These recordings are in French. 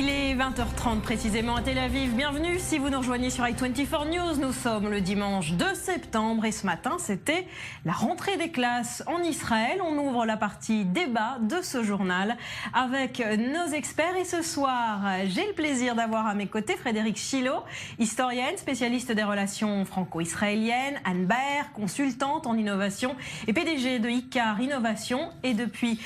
Il est 20h30 précisément à Tel Aviv. Bienvenue si vous nous rejoignez sur i24 News. Nous sommes le dimanche 2 septembre et ce matin c'était la rentrée des classes en Israël. On ouvre la partie débat de ce journal avec nos experts et ce soir j'ai le plaisir d'avoir à mes côtés Frédéric Chilo, historienne, spécialiste des relations franco-israéliennes, Anne Baer, consultante en innovation et PDG de Icar Innovation et depuis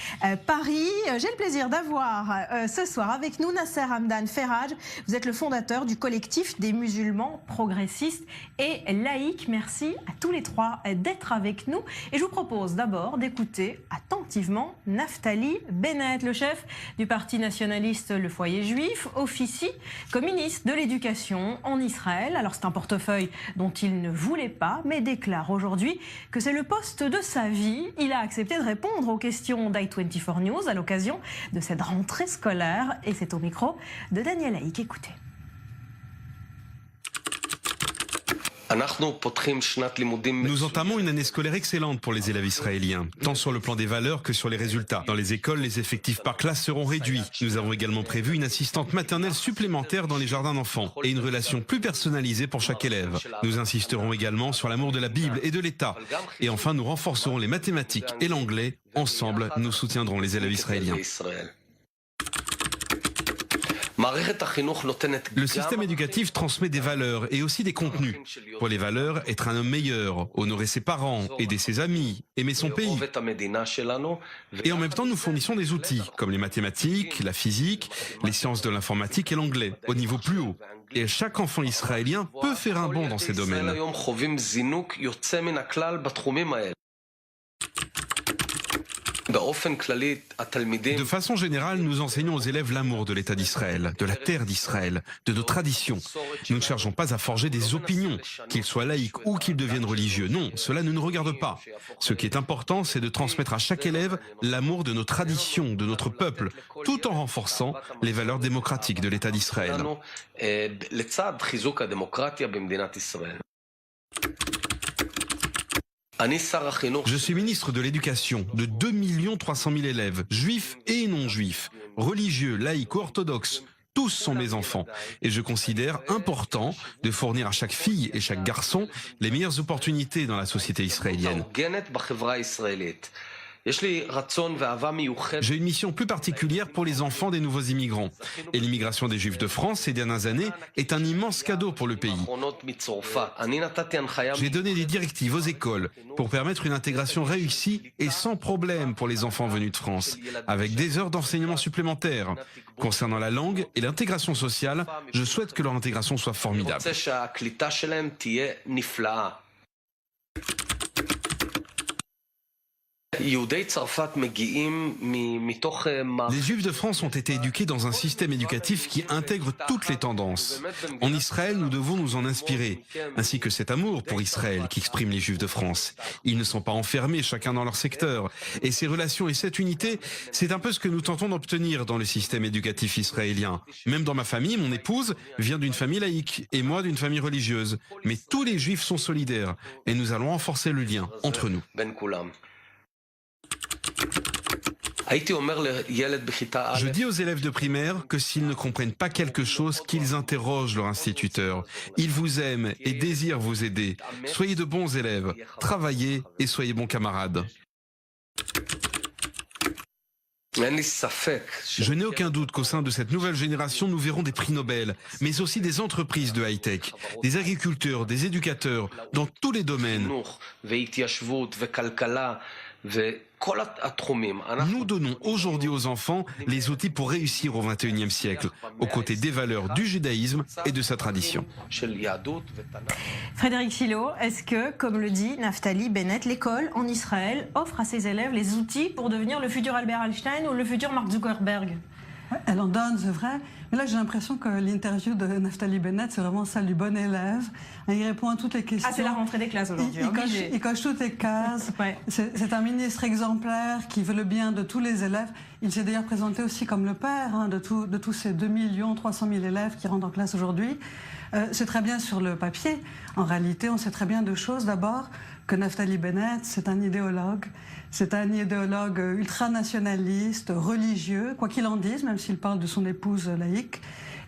Paris. J'ai le plaisir d'avoir ce soir avec nous Nasser Hamdan Ferraj, vous êtes le fondateur du collectif des musulmans progressistes et laïcs. Merci à tous les trois d'être avec nous. Et je vous propose d'abord d'écouter attentivement Naftali Bennett, le chef du parti nationaliste Le Foyer Juif, officie comme ministre de l'Éducation en Israël. Alors c'est un portefeuille dont il ne voulait pas, mais déclare aujourd'hui que c'est le poste de sa vie. Il a accepté de répondre aux questions d'i24 News à l'occasion de cette rentrée scolaire. Et c'est au micro de Daniel Haïk. Écoutez. Nous entamons une année scolaire excellente pour les élèves israéliens, tant sur le plan des valeurs que sur les résultats. Dans les écoles, les effectifs par classe seront réduits. Nous avons également prévu une assistante maternelle supplémentaire dans les jardins d'enfants et une relation plus personnalisée pour chaque élève. Nous insisterons également sur l'amour de la Bible et de l'État. Et enfin, nous renforcerons les mathématiques et l'anglais. Ensemble, nous soutiendrons les élèves israéliens. Le système éducatif transmet des valeurs et aussi des contenus. Pour les valeurs, être un homme meilleur, honorer ses parents, aider ses amis, aimer son pays. Et en même temps, nous fournissons des outils comme les mathématiques, la physique, les sciences de l'informatique et l'anglais, au niveau plus haut. Et chaque enfant israélien peut faire un bond dans ces domaines. De façon générale, nous enseignons aux élèves l'amour de l'État d'Israël, de la terre d'Israël, de nos traditions. Nous ne cherchons pas à forger des opinions, qu'ils soient laïcs ou qu'ils deviennent religieux. Non, cela ne nous regarde pas. Ce qui est important, c'est de transmettre à chaque élève l'amour de nos traditions, de notre peuple, tout en renforçant les valeurs démocratiques de l'État d'Israël. Je suis ministre de l'Éducation de 2 300 000 élèves, juifs et non-juifs, religieux, laïcs ou orthodoxes. Tous sont mes enfants et je considère important de fournir à chaque fille et chaque garçon les meilleures opportunités dans la société israélienne. J'ai une mission plus particulière pour les enfants des nouveaux immigrants. Et l'immigration des Juifs de France ces dernières années est un immense cadeau pour le pays. J'ai donné des directives aux écoles pour permettre une intégration réussie et sans problème pour les enfants venus de France, avec des heures d'enseignement supplémentaires. Concernant la langue et l'intégration sociale, je souhaite que leur intégration soit formidable. Les Juifs de France ont été éduqués dans un système éducatif qui intègre toutes les tendances. En Israël, nous devons nous en inspirer, ainsi que cet amour pour Israël qu'expriment les Juifs de France. Ils ne sont pas enfermés chacun dans leur secteur. Et ces relations et cette unité, c'est un peu ce que nous tentons d'obtenir dans le système éducatif israélien. Même dans ma famille, mon épouse vient d'une famille laïque et moi d'une famille religieuse. Mais tous les Juifs sont solidaires et nous allons renforcer le lien entre nous. Je dis aux élèves de primaire que s'ils ne comprennent pas quelque chose, qu'ils interrogent leur instituteur. Ils vous aiment et désirent vous aider. Soyez de bons élèves, travaillez et soyez bons camarades. Je n'ai aucun doute qu'au sein de cette nouvelle génération, nous verrons des prix Nobel, mais aussi des entreprises de high-tech, des agriculteurs, des éducateurs, dans tous les domaines. Nous donnons aujourd'hui aux enfants les outils pour réussir au XXIe siècle, aux côtés des valeurs du judaïsme et de sa tradition. Frédéric Chilo, est-ce que, comme le dit Naftali Bennett, l'école en Israël offre à ses élèves les outils pour devenir le futur Albert Einstein ou le futur Mark Zuckerberg? Elle en donne, c'est vrai. Mais là, j'ai l'impression que l'interview de Naftali Bennett, c'est vraiment celle du bon élève. Il répond à toutes les questions. Ah, c'est la rentrée des classes aujourd'hui. Il coche toutes les cases. Ouais. C'est un ministre exemplaire qui veut le bien de tous les élèves. Il s'est d'ailleurs présenté aussi comme le père de tous ces 2 300 000 élèves qui rentrent en classe aujourd'hui. C'est très bien sur le papier. En réalité, on sait très bien deux choses. D'abord, que Naftali Bennett, c'est un idéologue. C'est un idéologue ultranationaliste, religieux, quoi qu'il en dise, même s'il parle de son épouse laïque.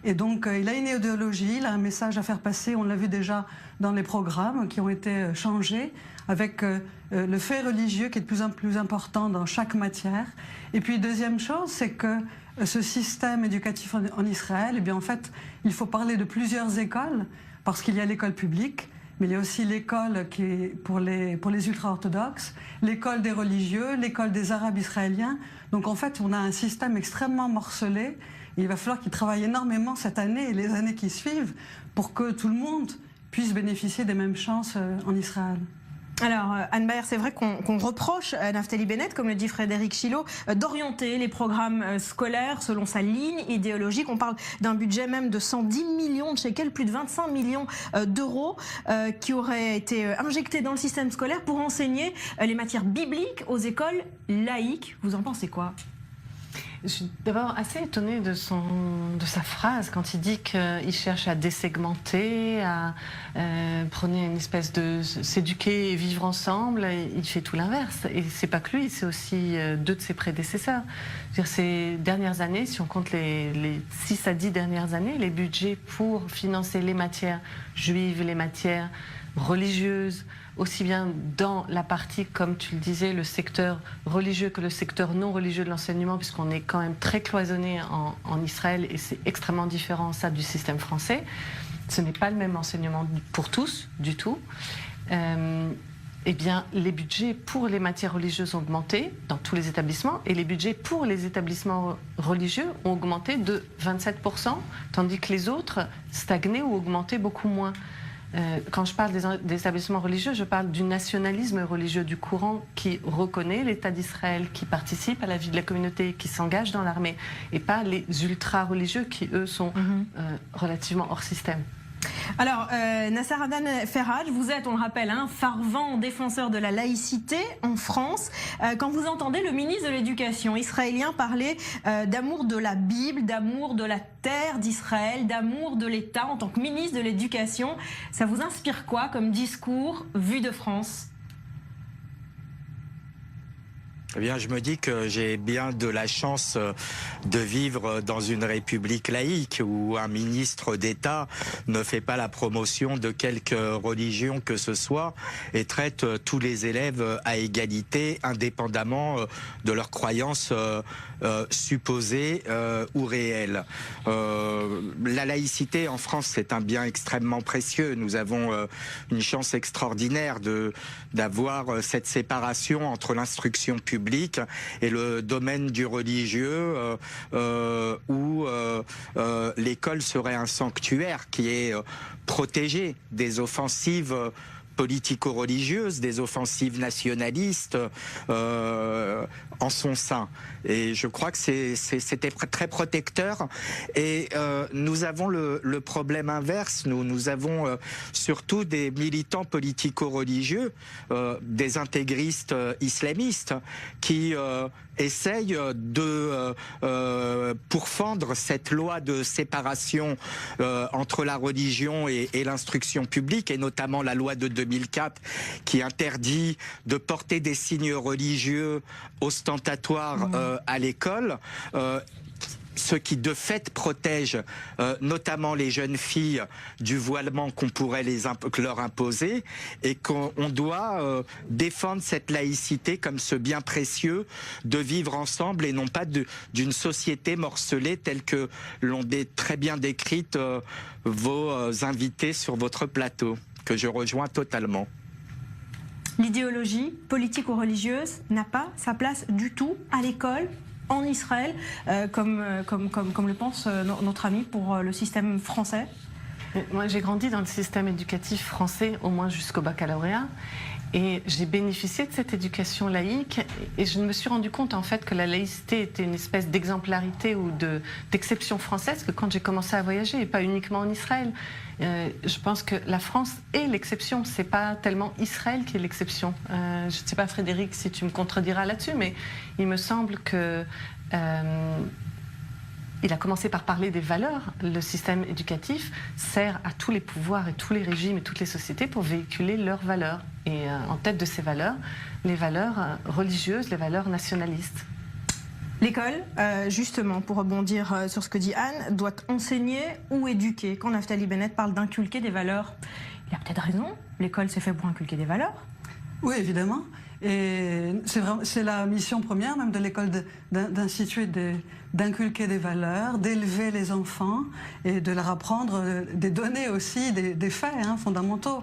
Et donc, il a une idéologie, il a un message à faire passer. On l'a vu déjà dans les programmes qui ont été changés, avec le fait religieux qui est de plus en plus important dans chaque matière. Et puis, deuxième chose, c'est que ce système éducatif en Israël, eh bien, en fait, il faut parler de plusieurs écoles, parce qu'il y a l'école publique, mais il y a aussi l'école qui est pour les ultra-orthodoxes, l'école des religieux, l'école des arabes israéliens. Donc, en fait, on a un système extrêmement morcelé. Et il va falloir qu'il travaille énormément cette année et les années qui suivent pour que tout le monde puisse bénéficier des mêmes chances en Israël. Alors, Anne Baer, c'est vrai qu'on reproche à Naftali Bennett, comme le dit Frédéric Chilot, d'orienter les programmes scolaires selon sa ligne idéologique. On parle d'un budget même de 110 millions de shekels, plus de 25 millions d'euros qui auraient été injectés dans le système scolaire pour enseigner les matières bibliques aux écoles laïques. Vous en pensez quoi ? Je suis d'abord assez étonnée de sa phrase quand il dit qu'il cherche à désegmenter, à prôner une espèce de s'éduquer et vivre ensemble. Il fait tout l'inverse. Et c'est pas que lui, c'est aussi deux de ses prédécesseurs. Ces dernières années, si on compte les 6 à 10 dernières années, les budgets pour financer les matières juives, les matières religieuses, aussi bien dans la partie, comme tu le disais, le secteur religieux que le secteur non religieux de l'enseignement, puisqu'on est quand même très cloisonné en Israël et c'est extrêmement différent, ça, du système français. Ce n'est pas le même enseignement pour tous, du tout. Eh bien, les budgets pour les matières religieuses ont augmenté dans tous les établissements et les budgets pour les établissements religieux ont augmenté de 27%, tandis que les autres stagnaient ou augmentaient beaucoup moins. Quand je parle des établissements religieux, je parle du nationalisme religieux du courant qui reconnaît l'État d'Israël, qui participe à la vie de la communauté, qui s'engage dans l'armée, et pas les ultra-religieux qui, eux, sont relativement hors système. Alors, Nasser Adan Ferhaj, vous êtes, on le rappelle, un fervent défenseur de la laïcité en France. Quand vous entendez le ministre de l'Éducation israélien parler d'amour de la Bible, d'amour de la terre d'Israël, d'amour de l'État en tant que ministre de l'Éducation, ça vous inspire quoi comme discours vu de France ? Eh bien, je me dis que j'ai bien de la chance de vivre dans une république laïque où un ministre d'État ne fait pas la promotion de quelque religion que ce soit et traite tous les élèves à égalité, indépendamment de leurs croyances supposées ou réelles. La laïcité en France, c'est un bien extrêmement précieux. Nous avons une chance extraordinaire d'avoir cette séparation entre l'instruction publique et le domaine du religieux où l'école serait un sanctuaire qui est protégé des offensives politico-religieuses, des offensives nationalistes en son sein. Et je crois que c'était très protecteur. Et nous avons le problème inverse. Nous avons surtout des militants politico-religieux, des intégristes islamistes qui essayent de pourfendre cette loi de séparation entre la religion et l'instruction publique, et notamment la loi de 2004 qui interdit de porter des signes religieux ostentatoires à l'école. Ce qui de fait protège notamment les jeunes filles du voilement qu'on pourrait leur imposer, et qu'on doit défendre cette laïcité comme ce bien précieux de vivre ensemble et non pas d'une société morcelée telle que l'ont très bien décrite vos invités sur votre plateau, que je rejoins totalement. L'idéologie politique ou religieuse n'a pas sa place du tout à l'école en Israël, comme le pense notre ami pour le système français. Moi, j'ai grandi dans le système éducatif français, au moins jusqu'au baccalauréat. Et j'ai bénéficié de cette éducation laïque et je me suis rendu compte en fait que la laïcité était une espèce d'exemplarité ou d'exception française, que quand j'ai commencé à voyager, et pas uniquement en Israël, je pense que la France est l'exception, c'est pas tellement Israël qui est l'exception. Je ne sais pas, Frédéric, si tu me contrediras là-dessus, mais il me semble que il a commencé par parler des valeurs. Le système éducatif sert à tous les pouvoirs et tous les régimes et toutes les sociétés pour véhiculer leurs valeurs. Et en tête de ces valeurs, les valeurs religieuses, les valeurs nationalistes. L'école, justement, pour rebondir sur ce que dit Anne, doit enseigner ou éduquer. Quand Naftali Bennett parle d'inculquer des valeurs, il a peut-être raison. L'école, c'est fait pour inculquer des valeurs. Oui, évidemment. Et c'est la mission première même de l'école d'instituer d'inculquer des valeurs, d'élever les enfants et de leur apprendre des données aussi, des faits fondamentaux.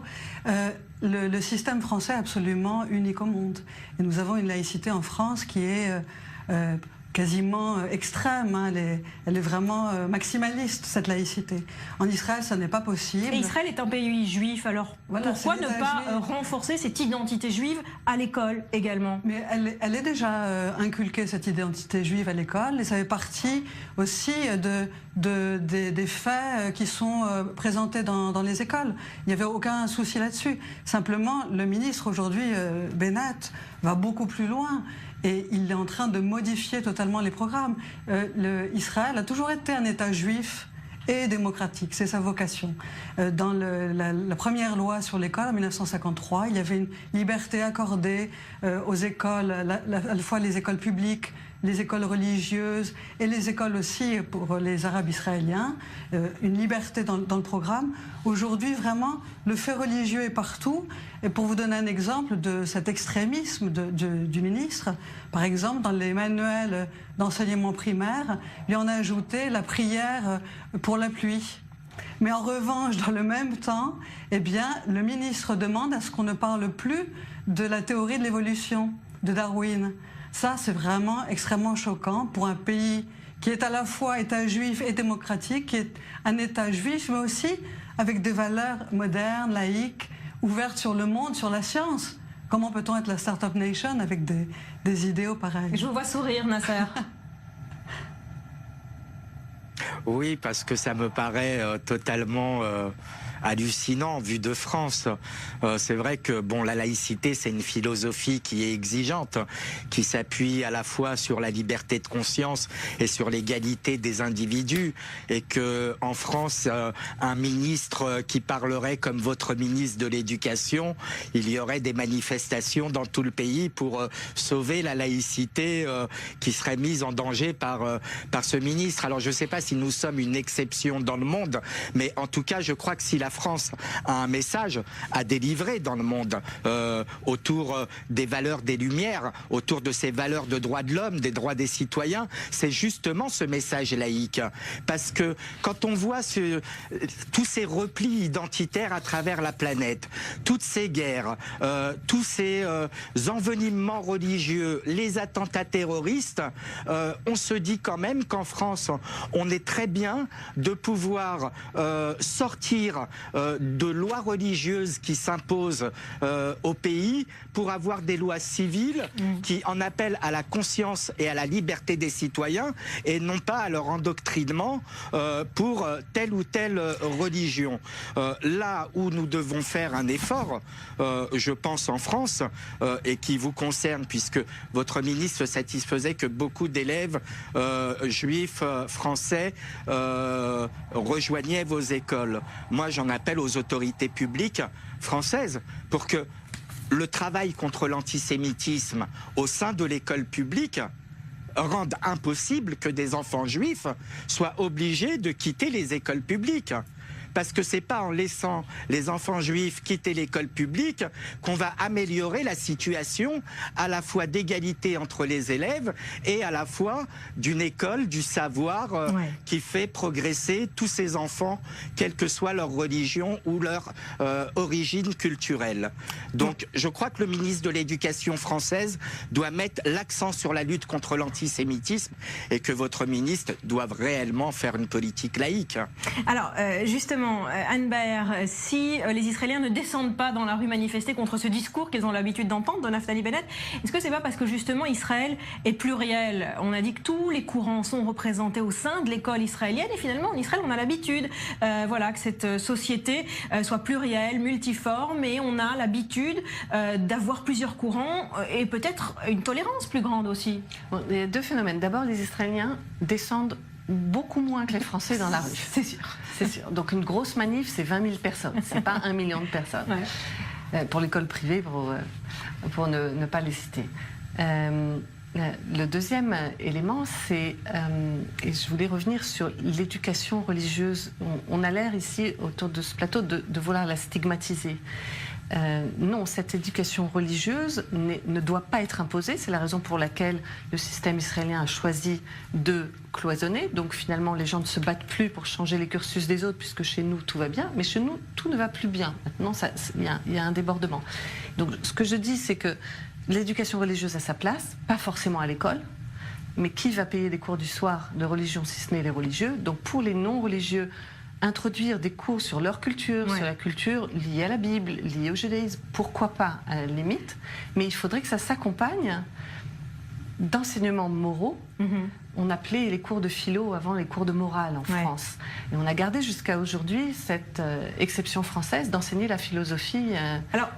Le système français est absolument unique au monde. Et nous avons une laïcité en France qui est quasiment extrême. Elle est vraiment maximaliste, cette laïcité. En Israël, ça n'est pas possible. Et Israël est un pays juif, alors voilà, pourquoi ne pas renforcer cette identité juive à l'école également? Mais elle est déjà inculquée, cette identité juive à l'école, et ça fait partie aussi des faits qui sont présentés dans les écoles. Il n'y avait aucun souci là-dessus. Simplement, le ministre aujourd'hui, Bennett, va beaucoup plus loin. Et il est en train de modifier totalement les programmes. Israël a toujours été un État juif et démocratique, c'est sa vocation. Dans la première loi sur l'école, en 1953, il y avait une liberté accordée aux écoles, à la fois les écoles publiques, les écoles religieuses et les écoles aussi pour les Arabes israéliens, une liberté dans le programme. Aujourd'hui, vraiment, le fait religieux est partout. Et pour vous donner un exemple de cet extrémisme du ministre, par exemple, dans les manuels d'enseignement primaire, il en a ajouté la prière pour la pluie. Mais en revanche, dans le même temps, eh bien, le ministre demande à ce qu'on ne parle plus de la théorie de l'évolution de Darwin. Ça, c'est vraiment extrêmement choquant pour un pays qui est à la fois État juif et démocratique, qui est un État juif, mais aussi avec des valeurs modernes, laïques, ouvertes sur le monde, sur la science. Comment peut-on être la Startup Nation avec des idéaux pareils? Je vous vois sourire, Nasser. Oui, parce que ça me paraît totalement hallucinant vu de France. C'est vrai que bon, la laïcité, c'est une philosophie qui est exigeante, qui s'appuie à la fois sur la liberté de conscience et sur l'égalité des individus, et que en France, un ministre qui parlerait comme votre ministre de l'Éducation, il y aurait des manifestations dans tout le pays pour sauver la laïcité qui serait mise en danger par ce ministre. Alors je ne sais pas si nous sommes une exception dans le monde, mais en tout cas, je crois que si la France a un message à délivrer dans le monde autour des valeurs des Lumières, autour de ces valeurs de droits de l'homme, des droits des citoyens, c'est justement ce message laïque. Parce que quand on voit tous ces replis identitaires à travers la planète, toutes ces guerres, tous ces envenimements religieux, les attentats terroristes, on se dit quand même qu'en France, on est très bien de pouvoir sortir de lois religieuses qui s'imposent au pays pour avoir des lois civiles qui en appellent à la conscience et à la liberté des citoyens et non pas à leur endoctrinement pour telle ou telle religion. Là où nous devons faire un effort, je pense en France, et qui vous concerne puisque votre ministre satisfaisait que beaucoup d'élèves juifs français rejoignaient vos écoles. Moi, j'en appelle aux autorités publiques françaises pour que le travail contre l'antisémitisme au sein de l'école publique rende impossible que des enfants juifs soient obligés de quitter les écoles publiques. Parce que c'est pas en laissant les enfants juifs quitter l'école publique qu'on va améliorer la situation à la fois d'égalité entre les élèves et à la fois d'une école du savoir qui fait progresser tous ces enfants, quelle que soit leur religion ou leur origine culturelle. Donc je crois que le ministre de l'Éducation française doit mettre l'accent sur la lutte contre l'antisémitisme et que votre ministre doit réellement faire une politique laïque. Alors justement, justement, Anne Baer, si les Israéliens ne descendent pas dans la rue manifester contre ce discours qu'ils ont l'habitude d'entendre de Naftali Bennett, est-ce que c'est pas parce que justement Israël est pluriel? On a dit que tous les courants sont représentés au sein de l'école israélienne et finalement en Israël on a l'habitude que cette société soit plurielle, multiforme et on a l'habitude d'avoir plusieurs courants et peut-être une tolérance plus grande aussi. Bon, il y a deux phénomènes. D'abord, les Israéliens descendent beaucoup moins que les Français dans la rue. C'est sûr. C'est sûr. Donc une grosse manif, c'est 20 000 personnes. C'est pas 1 million de personnes. Ouais. Pour l'école privée, pour ne pas les citer. Le deuxième élément, c'est, et je voulais revenir sur l'éducation religieuse. On a l'air ici, autour de ce plateau, de vouloir la stigmatiser. Non, cette éducation religieuse ne doit pas être imposée. C'est la raison pour laquelle le système israélien a choisi de cloisonner. Donc finalement, les gens ne se battent plus pour changer les cursus des autres, puisque chez nous, tout va bien. Mais chez nous, tout ne va plus bien. Maintenant, il y a un débordement. Donc ce que je dis, c'est que l'éducation religieuse a sa place, pas forcément à l'école. Mais qui va payer les cours du soir de religion, si ce n'est les religieux? Donc pour les non-religieux, introduire des cours sur leur culture, sur la culture liée à la Bible, liée au judaïsme, pourquoi pas à la limite, mais il faudrait que ça s'accompagne d'enseignements moraux. On appelait les cours de philo avant les cours de morale en France. Et on a gardé jusqu'à aujourd'hui cette exception française d'enseigner la philosophie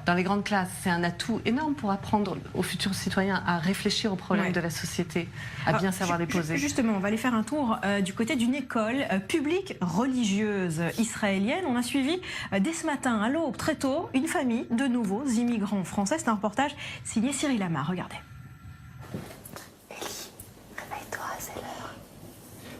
dans les grandes classes. C'est un atout énorme pour apprendre aux futurs citoyens à réfléchir aux problèmes de la société, à bien savoir les poser. Justement, on va aller faire un tour du côté d'une école publique religieuse israélienne. On a suivi dès ce matin, à l'aube, très tôt, une famille de nouveaux immigrants français. C'est un reportage signé Cyril Amar. Regardez.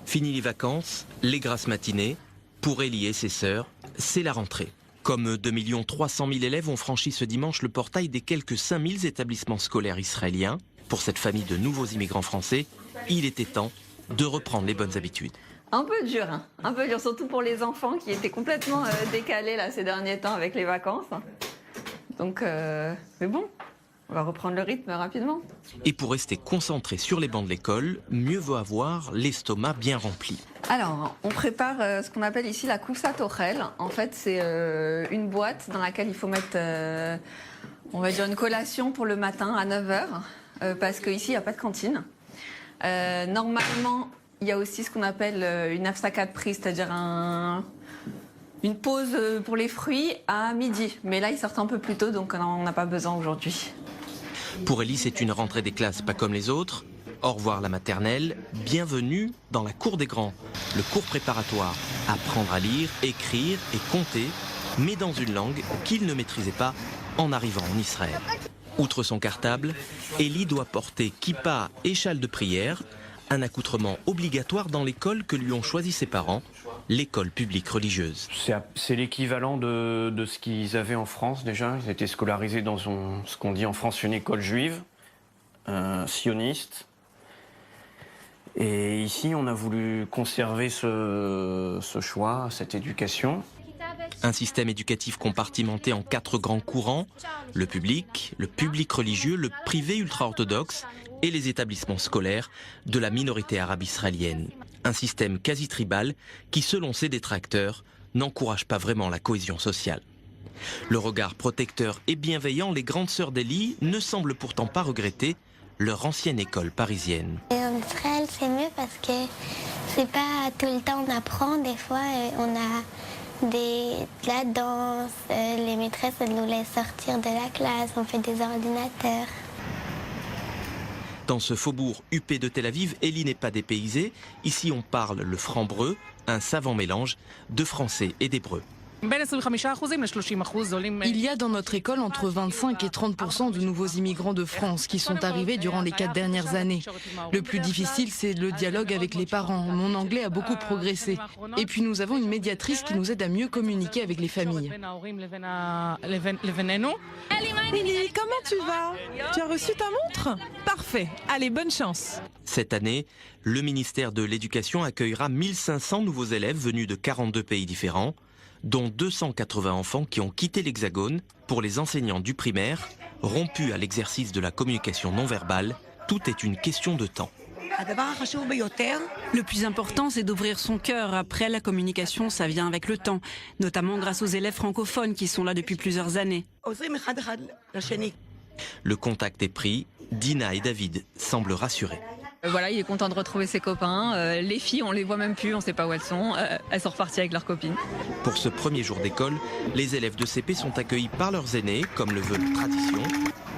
Fini les vacances, les grasses matinées. Pour Élie et ses sœurs, c'est la rentrée. Comme 2 300 000 élèves ont franchi ce dimanche le portail des quelques 5 000 établissements scolaires israéliens, pour cette famille de nouveaux immigrants français, il était temps de reprendre les bonnes habitudes. Un peu dur, surtout pour les enfants qui étaient complètement décalés là, ces derniers temps avec les vacances. Donc, mais bon. On va reprendre le rythme rapidement. Et pour rester concentré sur les bancs de l'école, mieux vaut avoir l'estomac bien rempli. Alors, on prépare ce qu'on appelle ici la koussat ochel. En fait, c'est une boîte dans laquelle il faut mettre, on va dire, une collation pour le matin à 9h, parce qu'ici, il n'y a pas de cantine. Normalement, il y a aussi ce qu'on appelle une hafsakat pri, c'est-à-dire une pause pour les fruits à midi. Mais là, ils sortent un peu plus tôt, donc on n'a pas besoin aujourd'hui. Pour Élie, c'est une rentrée des classes pas comme les autres. Au revoir la maternelle, bienvenue dans la cour des grands. Le cours préparatoire, apprendre à lire, écrire et compter, mais dans une langue qu'il ne maîtrisait pas en arrivant en Israël. Outre son cartable, Élie doit porter kippa et châle de prière, un accoutrement obligatoire dans l'école que lui ont choisi ses parents, l'école publique religieuse. C'est l'équivalent de ce qu'ils avaient en France déjà. Ils étaient scolarisés dans ce qu'on dit en France une école juive, sioniste. Et ici, on a voulu conserver ce choix, cette éducation. Un système éducatif compartimenté en 4 grands courants, le public religieux, le privé ultra-orthodoxe et les établissements scolaires de la minorité arabe israélienne. Un système quasi tribal qui, selon ses détracteurs, n'encourage pas vraiment la cohésion sociale. Le regard protecteur et bienveillant, les grandes sœurs d'Élie ne semblent pourtant pas regretter leur ancienne école parisienne. Et en Israël, c'est mieux parce que c'est pas tout le temps on apprend. Des fois, on a de la danse, les maîtresses nous laissent sortir de la classe, on fait des ordinateurs. Dans ce faubourg huppé de Tel Aviv, Élie n'est pas dépaysée. Ici, on parle le franc-breu, un savant mélange de français et d'hébreu. Il y a dans notre école entre 25 et 30% de nouveaux immigrants de France qui sont arrivés durant les 4 dernières années. Le plus difficile, c'est le dialogue avec les parents. Mon anglais a beaucoup progressé. Et puis nous avons une médiatrice qui nous aide à mieux communiquer avec les familles. Élie, comment tu vas? Tu as reçu ta montre? Parfait. Allez, bonne chance. Cette année, le ministère de l'Éducation accueillera 1500 nouveaux élèves venus de 42 pays différents, dont 280 enfants qui ont quitté l'Hexagone. Pour les enseignants du primaire, rompus à l'exercice de la communication non verbale, tout est une question de temps. Le plus important, c'est d'ouvrir son cœur. Après, la communication, ça vient avec le temps, notamment grâce aux élèves francophones qui sont là depuis plusieurs années. Le contact est pris, Dina et David semblent rassurés. Voilà, il est content de retrouver ses copains. Les filles, on les voit même plus, on ne sait pas où elles sont. Elles sont reparties avec leurs copines. Pour ce premier jour d'école, les élèves de CP sont accueillis par leurs aînés, comme le veut la tradition.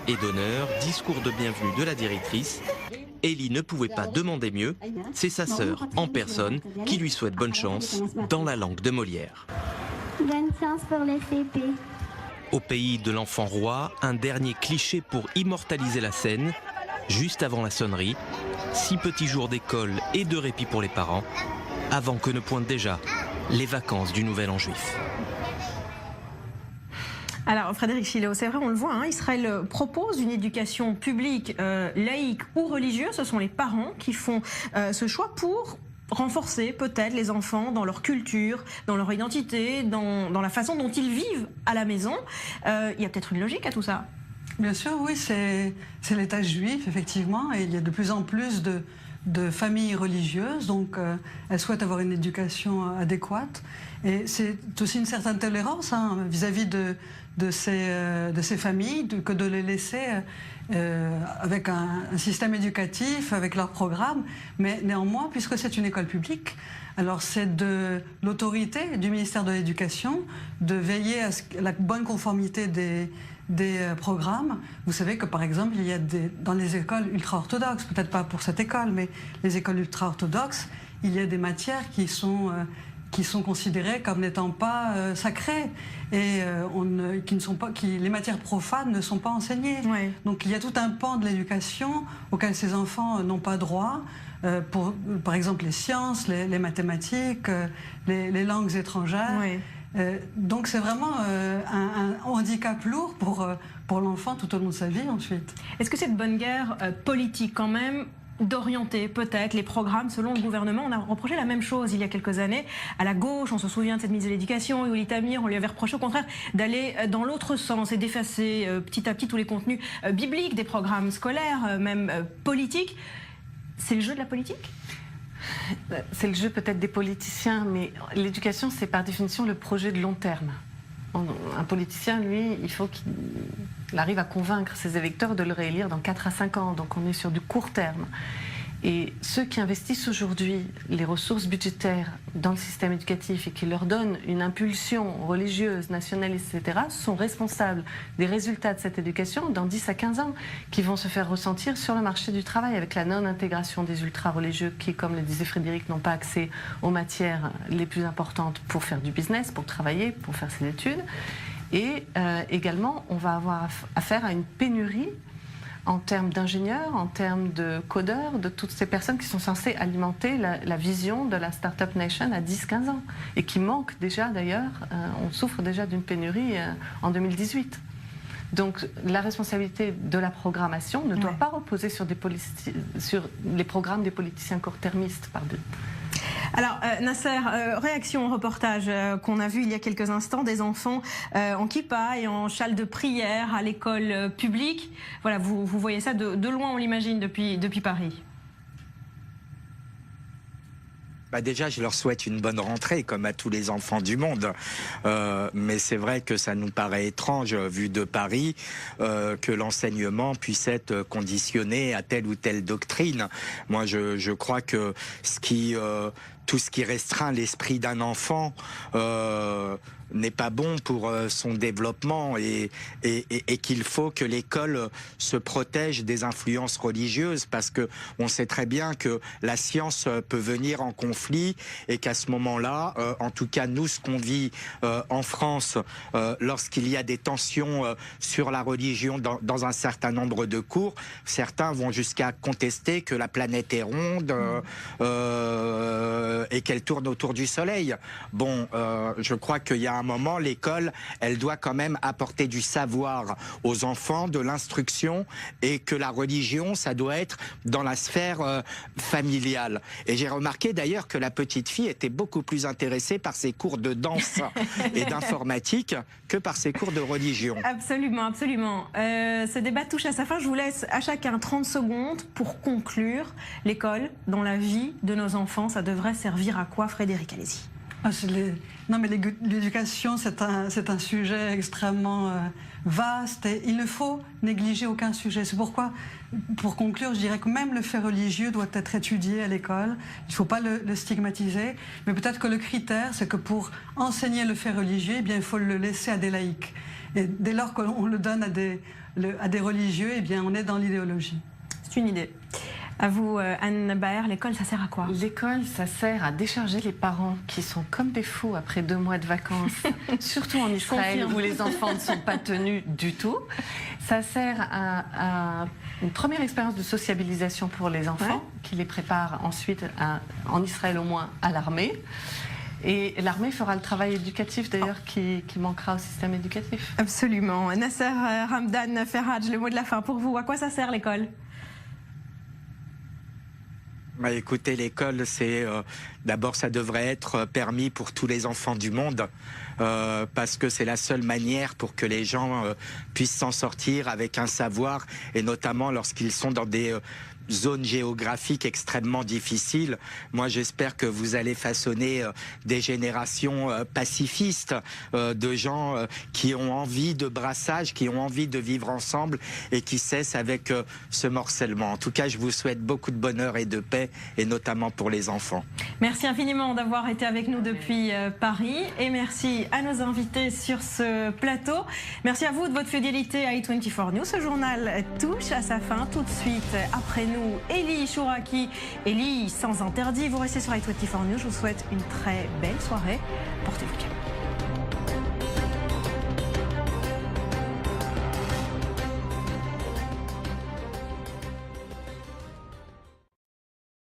Et d'honneur, discours de bienvenue de la directrice. Ellie ne pouvait pas demander mieux. C'est sa sœur, en personne, qui lui souhaite bonne chance dans la langue de Molière. Bonne chance pour le CP. Au pays de l'enfant roi, un dernier cliché pour immortaliser la scène. Juste avant la sonnerie, 6 petits jours d'école et de répit pour les parents, avant que ne pointent déjà les vacances du Nouvel An juif. Alors Frédéric Chileo, c'est vrai, on le voit, hein, Israël propose une éducation publique, laïque ou religieuse. Ce sont les parents qui font ce choix pour renforcer peut-être les enfants dans leur culture, dans leur identité, dans la façon dont ils vivent à la maison. Il y a peut-être une logique à tout ça. Bien sûr, oui, c'est l'État juif, effectivement, et il y a de plus en plus de familles religieuses, donc elles souhaitent avoir une éducation adéquate. Et c'est aussi une certaine tolérance vis-à-vis de ces familles, que de les laisser avec un système éducatif, avec leur programme. Mais néanmoins, puisque c'est une école publique, alors c'est de l'autorité du ministère de l'Éducation de veiller à la bonne conformité des programmes. Vous savez que par exemple, il y a dans les écoles ultra-orthodoxes, peut-être pas pour cette école, mais les écoles ultra-orthodoxes, il y a des matières qui sont considérées comme n'étant pas sacrées et les matières profanes ne sont pas enseignées. Ouais. Donc il y a tout un pan de l'éducation auquel ces enfants n'ont pas droit. Par exemple les sciences, les mathématiques, les langues étrangères. Ouais. Donc c'est vraiment un handicap lourd pour l'enfant tout au long de sa vie ensuite. Est-ce que c'est de bonne guerre politique quand même d'orienter peut-être les programmes selon le gouvernement? On a reproché la même chose il y a quelques années à la gauche. On se souvient de cette ministre de l'Éducation, Yoli Tamir. On lui avait reproché au contraire d'aller dans l'autre sens et d'effacer petit à petit tous les contenus bibliques des programmes scolaires, même politiques. C'est le jeu de la politique? C'est le jeu peut-être des politiciens, mais l'éducation, c'est par définition le projet de long terme. Un politicien, lui, il faut qu'il arrive à convaincre ses électeurs de le réélire dans 4 à 5 ans. Donc on est sur du court terme. Et ceux qui investissent aujourd'hui les ressources budgétaires dans le système éducatif et qui leur donnent une impulsion religieuse, nationaliste, etc., sont responsables des résultats de cette éducation dans 10 à 15 ans, qui vont se faire ressentir sur le marché du travail avec la non-intégration des ultra-religieux qui, comme le disait Frédéric, n'ont pas accès aux matières les plus importantes pour faire du business, pour travailler, pour faire ses études. Et également, on va avoir affaire à une pénurie en termes d'ingénieurs, en termes de codeurs, de toutes ces personnes qui sont censées alimenter la vision de la Startup Nation à 10-15 ans et qui manquent déjà d'ailleurs, on souffre déjà d'une pénurie en 2018. Donc la responsabilité de la programmation ne doit pas reposer sur les programmes des politiciens court-termistes. Alors Nasser, réaction au reportage qu'on a vu il y a quelques instants des enfants en kippa et en châle de prière à l'école publique. Voilà, vous voyez ça de loin, on l'imagine, depuis Paris. Déjà, je leur souhaite une bonne rentrée, comme à tous les enfants du monde. Mais c'est vrai que ça nous paraît étrange, vu de Paris, que l'enseignement puisse être conditionné à telle ou telle doctrine. Moi, je crois que tout ce qui restreint l'esprit d'un enfant n'est pas bon pour son développement et qu'il faut que l'école se protège des influences religieuses, parce que on sait très bien que la science peut venir en conflit et qu'à ce moment-là, en tout cas nous, ce qu'on vit en France, lorsqu'il y a des tensions sur la religion dans un certain nombre de cours, certains vont jusqu'à contester que la planète est ronde et qu'elle tourne autour du soleil. Bon, je crois qu'il y a un moment, l'école, elle doit quand même apporter du savoir aux enfants, de l'instruction, et que la religion, ça doit être dans la sphère familiale. Et j'ai remarqué d'ailleurs que la petite fille était beaucoup plus intéressée par ses cours de danse et d'informatique que par ses cours de religion. Absolument, absolument. Ce débat touche à sa fin. Je vous laisse à chacun 30 secondes pour conclure. L'école, dans la vie de nos enfants, ça devrait servir à quoi, Frédéric Alési? Non, mais l'éducation, c'est un sujet extrêmement vaste et il ne faut négliger aucun sujet. C'est pourquoi, pour conclure, je dirais que même le fait religieux doit être étudié à l'école. Il ne faut pas le stigmatiser, mais peut-être que le critère, c'est que pour enseigner le fait religieux, eh bien, il faut le laisser à des laïcs. Et dès lors qu'on le donne à des religieux, eh bien, on est dans l'idéologie. C'est une idée. À vous, Anne Baer, l'école, ça sert à quoi? L'école, ça sert à décharger les parents qui sont comme des fous après 2 mois de vacances, surtout en Israël où les enfants ne sont pas tenus du tout. Ça sert à une première expérience de sociabilisation pour les enfants, qui les prépare ensuite, en Israël au moins, à l'armée. Et l'armée fera le travail éducatif d'ailleurs qui manquera au système éducatif. Absolument. Nasser Hamdan Ferhadj, le mot de la fin pour vous. À quoi ça sert l'école? Bah, écoutez, l'école, c'est d'abord, ça devrait être permis pour tous les enfants du monde, parce que c'est la seule manière pour que les gens puissent s'en sortir avec un savoir, et notamment lorsqu'ils sont dans des zones géographiques extrêmement difficiles. Moi, j'espère que vous allez façonner des générations pacifistes, de gens qui ont envie de brassage, qui ont envie de vivre ensemble et qui cessent avec ce morcellement. En tout cas, je vous souhaite beaucoup de bonheur et de paix, et notamment pour les enfants. Merci infiniment d'avoir été avec nous depuis Paris, et merci à nos invités sur ce plateau. Merci à vous de votre fidélité à i24 News. Ce journal touche à sa fin. Tout de suite, après nous, Élie Chouraki, Élie sans interdit. Vous restez sur i24 News. Je vous souhaite une très belle soirée. Portez-vous bien.